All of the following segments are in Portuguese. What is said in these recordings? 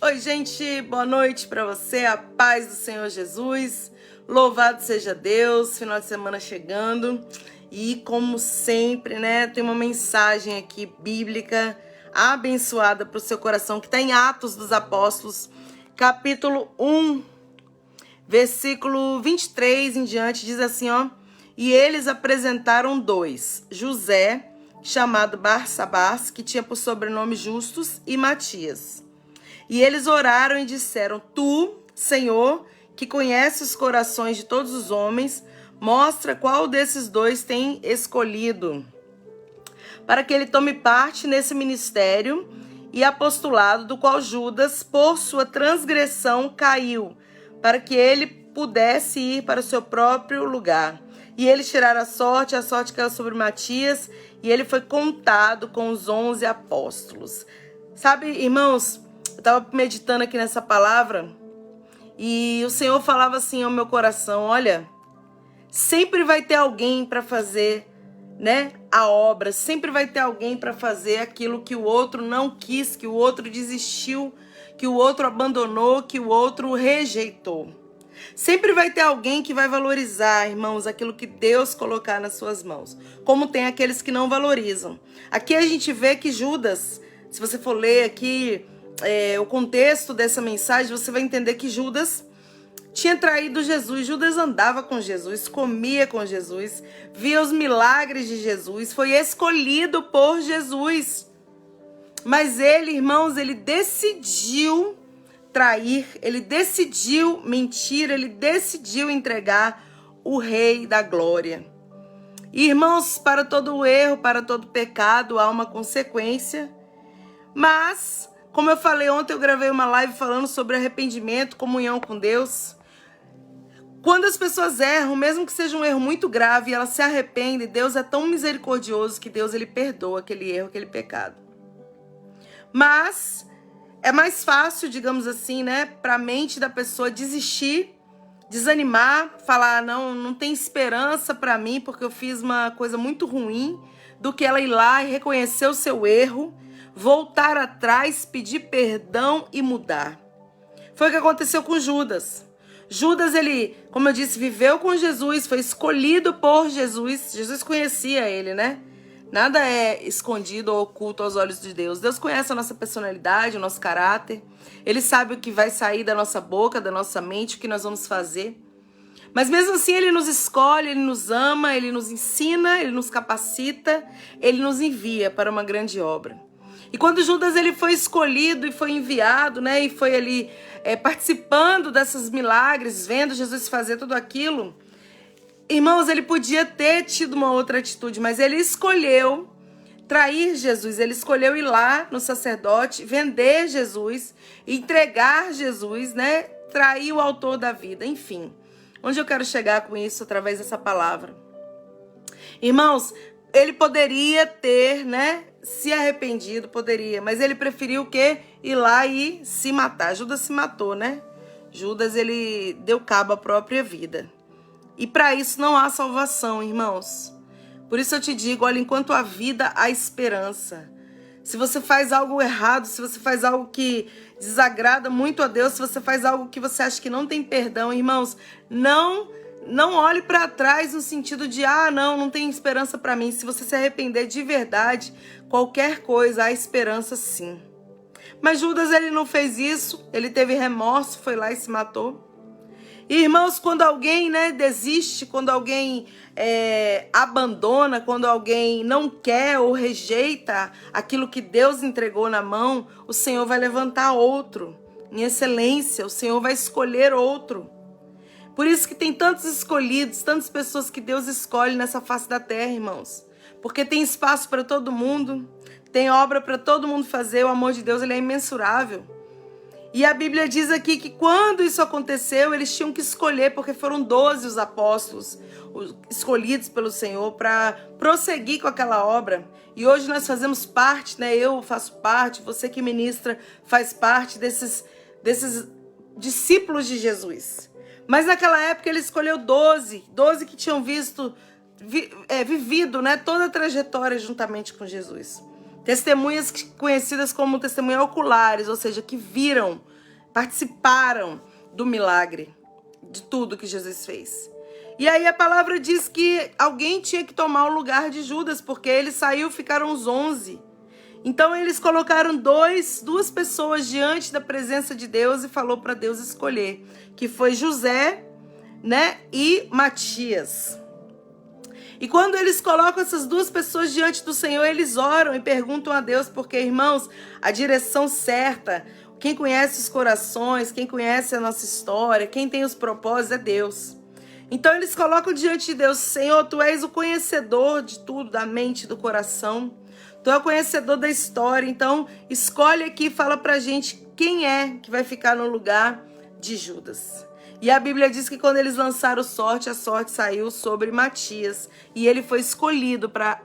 Oi, gente, boa noite para você, a paz do Senhor Jesus, louvado seja Deus, final de semana chegando e como sempre, né, tem uma mensagem aqui bíblica abençoada para o seu coração que está em Atos dos Apóstolos, capítulo 1, versículo 23 em diante, diz assim, ó: E eles apresentaram dois, José, chamado Barsabás, que tinha por sobrenome Justus, e Matias. E eles oraram e disseram: Tu, Senhor, que conhece os corações de todos os homens, mostra qual desses dois tem escolhido, para que ele tome parte nesse ministério e apostolado do qual Judas, por sua transgressão, caiu, para que ele pudesse ir para o seu próprio lugar. E eles tiraram a sorte caiu sobre Matias, e ele foi contado com os 11 apóstolos. Sabe, irmãos, eu estava meditando aqui nessa palavra e o Senhor falava assim ao meu coração: olha, sempre vai ter alguém para fazer, né, a obra, sempre vai ter alguém para fazer aquilo que o outro não quis, que o outro desistiu, que o outro abandonou, que o outro rejeitou. Sempre vai ter alguém que vai valorizar, irmãos, aquilo que Deus colocar nas suas mãos, como tem aqueles que não valorizam. Aqui a gente vê que Judas, se você for ler aqui o contexto dessa mensagem, você vai entender que Judas tinha traído Jesus. Judas andava com Jesus, comia com Jesus, via os milagres de Jesus, foi escolhido por Jesus. Mas ele, irmãos, ele decidiu trair, ele decidiu mentir, ele decidiu entregar o Rei da Glória. E, irmãos, para todo erro, para todo pecado, há uma consequência. Mas, como eu falei ontem, eu gravei uma live falando sobre arrependimento, comunhão com Deus. Quando as pessoas erram, mesmo que seja um erro muito grave, elas se arrependem, Deus é tão misericordioso que Deus ele perdoa aquele erro, aquele pecado. Mas é mais fácil, digamos assim, né, para a mente da pessoa desistir, desanimar, falar: não tem esperança para mim porque eu fiz uma coisa muito ruim, do que ela ir lá e reconhecer o seu erro, voltar atrás, pedir perdão e mudar. Foi o que aconteceu com Judas. Judas, ele, como eu disse, viveu com Jesus, foi escolhido por Jesus. Jesus conhecia ele, né? Nada é escondido ou oculto aos olhos de Deus. Deus conhece a nossa personalidade, o nosso caráter. Ele sabe o que vai sair da nossa boca, da nossa mente, o que nós vamos fazer. Mas mesmo assim ele nos escolhe, ele nos ama, ele nos ensina, ele nos capacita, ele nos envia para uma grande obra. E quando Judas ele foi escolhido e foi enviado, né, e foi ali participando desses milagres, vendo Jesus fazer tudo aquilo, irmãos, ele podia ter tido uma outra atitude, mas ele escolheu trair Jesus, ele escolheu ir lá no sacerdote, vender Jesus, entregar Jesus, né, trair o autor da vida, enfim. Onde eu quero chegar com isso através dessa palavra? Irmãos, ele poderia ter, né, se arrependido, poderia, mas ele preferiu o quê? Ir lá e se matar. Judas se matou, né? Judas, ele deu cabo à própria vida. E para isso não há salvação, irmãos. Por isso eu te digo, olha, enquanto há vida, há esperança. Se você faz algo errado, se você faz algo que desagrada muito a Deus, se você faz algo que você acha que não tem perdão, irmãos, não olhe para trás no sentido de, não tem esperança para mim. Se você se arrepender de verdade, qualquer coisa, há esperança sim. Mas Judas, ele não fez isso, ele teve remorso, foi lá e se matou. E, irmãos, quando alguém, né, desiste, quando alguém abandona, quando alguém não quer ou rejeita aquilo que Deus entregou na mão, o Senhor vai levantar outro em excelência, o Senhor vai escolher outro. Por isso que tem tantos escolhidos, tantas pessoas que Deus escolhe nessa face da terra, irmãos. Porque tem espaço para todo mundo, tem obra para todo mundo fazer, o amor de Deus ele é imensurável. E a Bíblia diz aqui que quando isso aconteceu, eles tinham que escolher, porque foram 12 os apóstolos escolhidos pelo Senhor para prosseguir com aquela obra. E hoje nós fazemos parte, né? Eu faço parte, você que ministra faz parte desses discípulos de Jesus. Mas naquela época ele escolheu 12 que tinham vivido, né, toda a trajetória juntamente com Jesus. Testemunhas conhecidas como testemunhas oculares, ou seja, que viram, participaram do milagre, de tudo que Jesus fez. E aí a palavra diz que alguém tinha que tomar o lugar de Judas, porque ele saiu, ficaram os 11. Então eles colocaram duas pessoas diante da presença de Deus e falou para Deus escolher, que foi José, né, e Matias. E quando eles colocam essas duas pessoas diante do Senhor, eles oram e perguntam a Deus, porque, irmãos, a direção certa, quem conhece os corações, quem conhece a nossa história, quem tem os propósitos é Deus. Então eles colocam diante de Deus, Senhor, Tu és o conhecedor de tudo, da mente, do coração. Tu é o conhecedor da história, então escolhe aqui e fala pra gente quem é que vai ficar no lugar de Judas. E a Bíblia diz que quando eles lançaram sorte, a sorte saiu sobre Matias. E ele foi escolhido para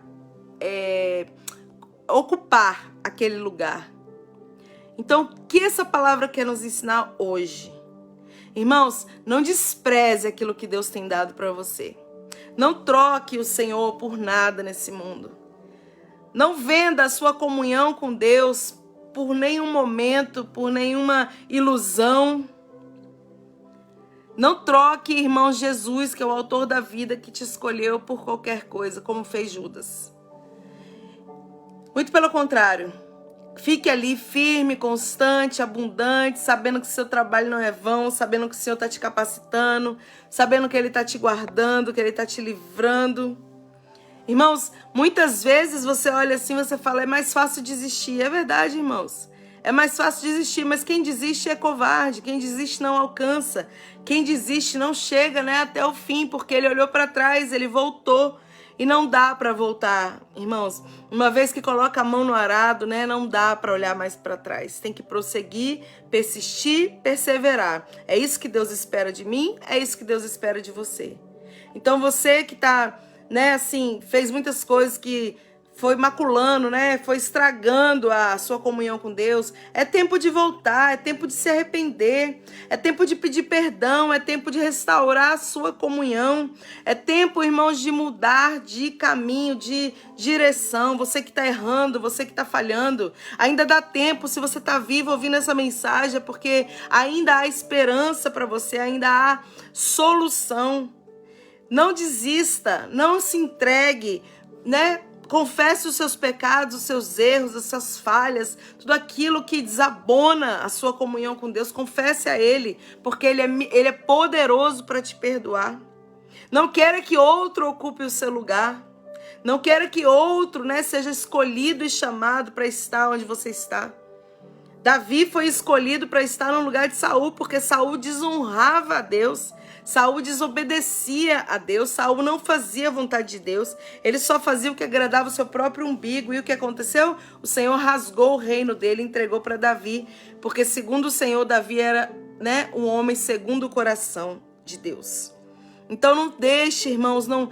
ocupar aquele lugar. Então, o que essa palavra quer nos ensinar hoje? Irmãos, não despreze aquilo que Deus tem dado para você. Não troque o Senhor por nada nesse mundo. Não venda a sua comunhão com Deus por nenhum momento, por nenhuma ilusão. Não troque, irmão, Jesus, que é o autor da vida, que te escolheu por qualquer coisa, como fez Judas. Muito pelo contrário. Fique ali firme, constante, abundante, sabendo que seu trabalho não é vão, sabendo que o Senhor está te capacitando, sabendo que Ele está te guardando, que Ele está te livrando. Irmãos, muitas vezes você olha assim, você fala, é mais fácil desistir. É verdade, irmãos. É mais fácil desistir, mas quem desiste é covarde, quem desiste não alcança, quem desiste não chega, né, até o fim, porque ele olhou para trás, ele voltou e não dá para voltar, irmãos. Uma vez que coloca a mão no arado, né, não dá para olhar mais para trás. Tem que prosseguir, persistir, perseverar. É isso que Deus espera de mim, é isso que Deus espera de você. Então você que tá, né, assim, fez muitas coisas que foi maculando, né? Foi estragando a sua comunhão com Deus. É tempo de voltar, é tempo de se arrepender, é tempo de pedir perdão, é tempo de restaurar a sua comunhão. É tempo, irmãos, de mudar de caminho, de direção. Você que está errando, você que está falhando, ainda dá tempo. Se você está vivo ouvindo essa mensagem, é porque ainda há esperança para você, ainda há solução. Não desista, não se entregue, né? Confesse os seus pecados, os seus erros, as suas falhas, tudo aquilo que desabona a sua comunhão com Deus. Confesse a Ele, porque Ele é poderoso para te perdoar. Não queira que outro ocupe o seu lugar. Não queira que outro, né, seja escolhido e chamado para estar onde você está. Davi foi escolhido para estar no lugar de Saul, porque Saul desonrava a Deus. Saul desobedecia a Deus, Saul não fazia a vontade de Deus, ele só fazia o que agradava o seu próprio umbigo. E o que aconteceu? O Senhor rasgou o reino dele e entregou para Davi, porque segundo o Senhor, Davi era, né, um homem segundo o coração de Deus. Então não deixe, irmãos, não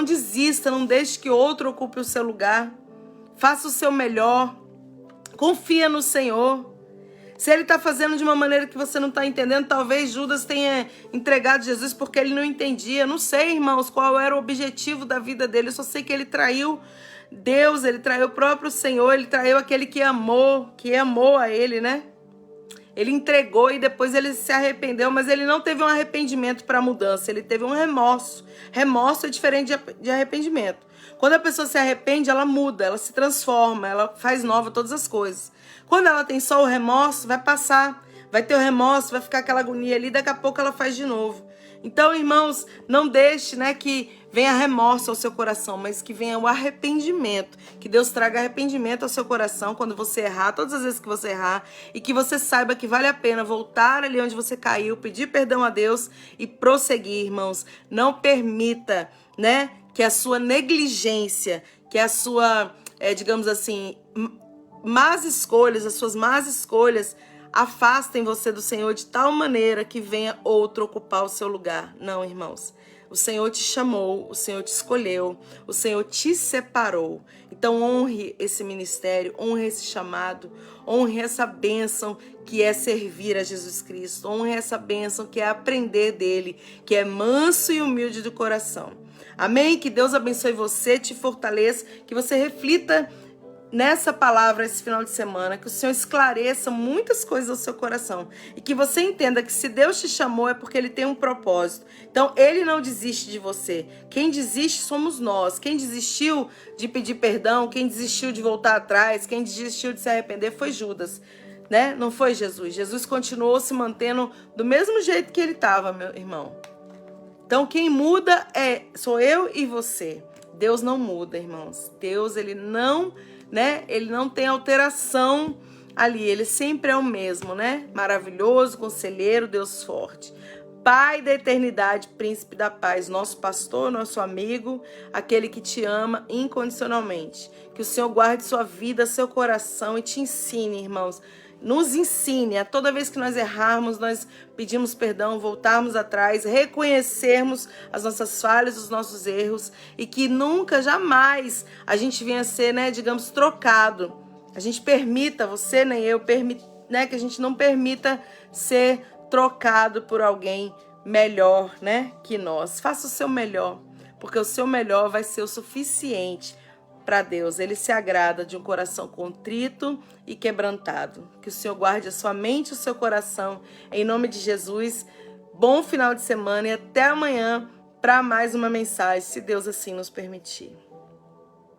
desista, não deixe que outro ocupe o seu lugar. Faça o seu melhor, confia no Senhor. Se ele está fazendo de uma maneira que você não está entendendo, talvez Judas tenha entregado Jesus porque ele não entendia. Não sei, irmãos, qual era o objetivo da vida dele. Eu só sei que ele traiu Deus, ele traiu o próprio Senhor, ele traiu aquele que amou a ele, né? Ele entregou e depois ele se arrependeu, mas ele não teve um arrependimento para mudança, ele teve um remorso. Remorso é diferente de arrependimento. Quando a pessoa se arrepende, ela muda, ela se transforma, ela faz nova todas as coisas. Quando ela tem só o remorso, vai passar, vai ter o remorso, vai ficar aquela agonia ali, daqui a pouco ela faz de novo. Então, irmãos, não deixe, né, que venha remorso ao seu coração, mas que venha o arrependimento. Que Deus traga arrependimento ao seu coração quando você errar, todas as vezes que você errar, e que você saiba que vale a pena voltar ali onde você caiu, pedir perdão a Deus e prosseguir, irmãos. Não permita, né, que a sua negligência, que a sua, digamos assim, más escolhas, as suas más escolhas afastem você do Senhor de tal maneira que venha outro ocupar o seu lugar. Não, irmãos. O Senhor te chamou, o Senhor te escolheu, o Senhor te separou. Então honre esse ministério, honre esse chamado, honre essa bênção que é servir a Jesus Cristo, honre essa bênção que é aprender dele, que é manso e humilde do coração. Amém? Que Deus abençoe você, te fortaleça, que você reflita nessa palavra esse final de semana, que o Senhor esclareça muitas coisas ao seu coração e que você entenda que se Deus te chamou é porque Ele tem um propósito. Então Ele não desiste de você. Quem desiste somos nós. Quem desistiu de pedir perdão, quem desistiu de voltar atrás, quem desistiu de se arrepender foi Judas, né? Não foi Jesus. Jesus continuou se mantendo do mesmo jeito que Ele estava, meu irmão. Então quem muda sou eu e você. Deus não muda, irmãos. Deus, Ele não tem alteração ali, Ele sempre é o mesmo, né? Maravilhoso, conselheiro, Deus forte. Pai da eternidade, príncipe da paz, nosso pastor, nosso amigo, aquele que te ama incondicionalmente. Que o Senhor guarde sua vida, seu coração e te ensine, irmãos. Nos ensine, a toda vez que nós errarmos, nós pedimos perdão, voltarmos atrás, reconhecermos as nossas falhas, os nossos erros e que nunca, jamais a gente venha a ser, digamos, trocado. A gente permita, você nem eu, que a gente não permita ser trocado por alguém melhor, que nós. Faça o seu melhor, porque o seu melhor vai ser o suficiente para Deus. Ele se agrada de um coração contrito e quebrantado. Que o Senhor guarde a sua mente e o seu coração. Em nome de Jesus, bom final de semana e até amanhã para mais uma mensagem, se Deus assim nos permitir.